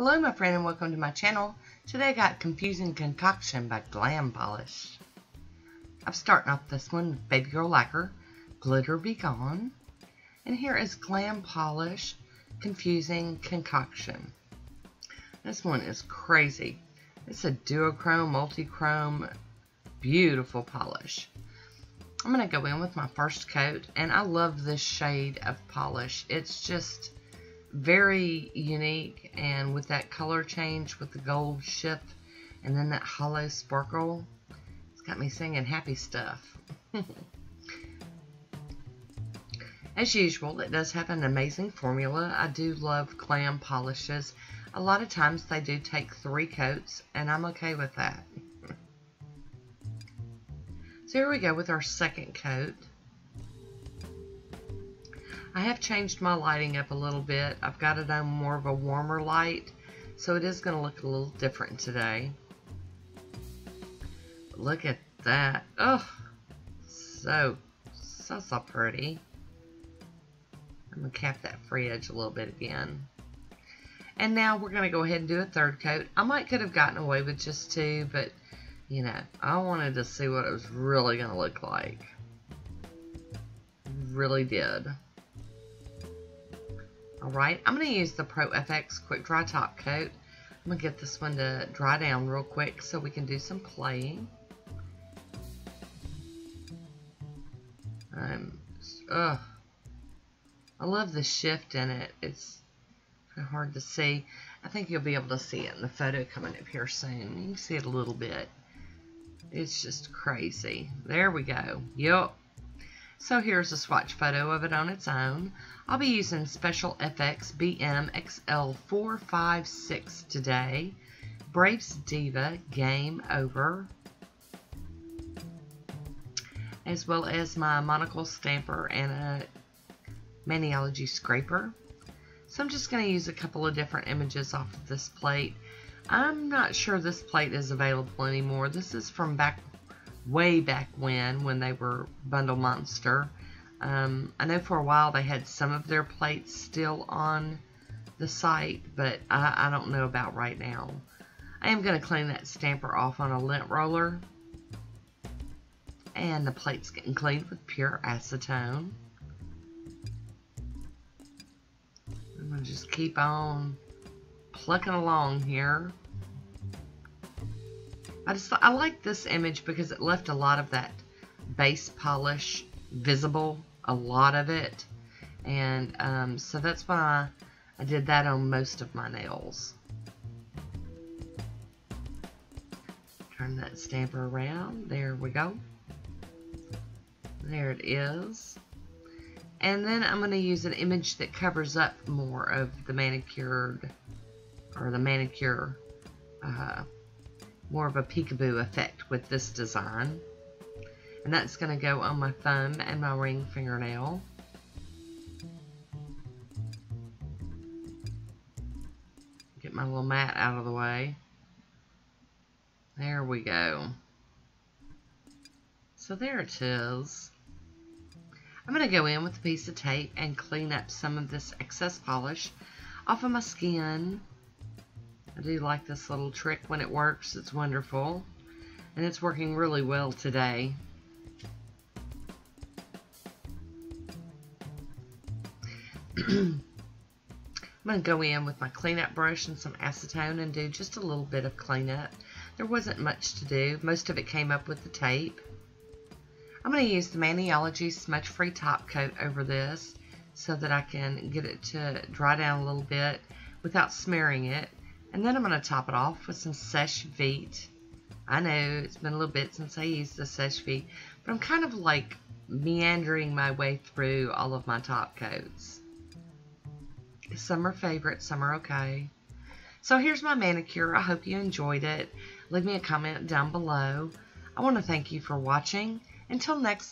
Hello my friend and welcome to my channel. Today I got Confusing Concoction by Glam Polish. I'm starting off this one with Baby Girl Lacquer, Glitter Be Gone. And here is Glam Polish Confusing Concoction. This one is crazy. It's a duochrome, multi-chrome, beautiful polish. I'm going to go in with my first coat, and I love this shade of polish. It's just very unique, and with that color change with the gold ship and then that hollow sparkle, it's got me singing happy stuff. As usual, it does have an amazing formula. I do love Glam polishes. A lot of times they do take 3 coats, and I'm okay with that. So here we go with our second coat. I have changed my lighting up a little bit. I've got it on more of a warmer light, so it is going to look a little different today. But look at that. Oh, so pretty. I'm going to cap that free edge a little bit again. And now we're going to go ahead and do a third coat. I could have gotten away with just 2, but you know, I wanted to see what it was really going to look like. Really did. Alright, I'm going to use the Pro FX Quick Dry Top Coat. I'm going to get this one to dry down real quick so we can do some playing. I love the shift in it. It's kind of hard to see. I think you'll be able to see it in the photo coming up here soon. You can see it a little bit. It's just crazy. There we go. Yup. So here's a swatch photo of it on its own. I'll be using Special FX BM-XL456 today. Braves Diva Game Over. As well as my monocle stamper and a Maniology scraper. So I'm just going to use a couple of different images off of this plate. I'm not sure this plate is available anymore. This is from way back when they were Bundle Monster. I know for a while they had some of their plates still on the site, but I don't know about right now. I am going to clean that stamper off on a lint roller. And the plate's getting cleaned with pure acetone. I'm going to just keep on plucking along here. I like this image because it left a lot of that base polish visible, a lot of it, and so that's why I did that on most of my nails. Turn that stamper around. There we go. There it is. And then I'm going to use an image that covers up more of the manicured, or the manicure, more of a peekaboo effect with this design. And that's going to go on my thumb and my ring fingernail. Get my little mat out of the way. There we go. So there it is. I'm going to go in with a piece of tape and clean up some of this excess polish off of my skin. I do like this little trick when it works. It's wonderful. And it's working really well today. I'm going to go in with my cleanup brush and some acetone and do just a little bit of cleanup. There wasn't much to do. Most of it came up with the tape. I'm going to use the Maniology Smudge Free Top Coat over this so that I can get it to dry down a little bit without smearing it. And then I'm going to top it off with some Seche Vite. I know it's been a little bit since I used the Seche Vite, but I'm kind of like meandering my way through all of my top coats. Some are favorites, some are okay. So here's my manicure. I hope you enjoyed it. Leave me a comment down below. I want to thank you for watching. Until next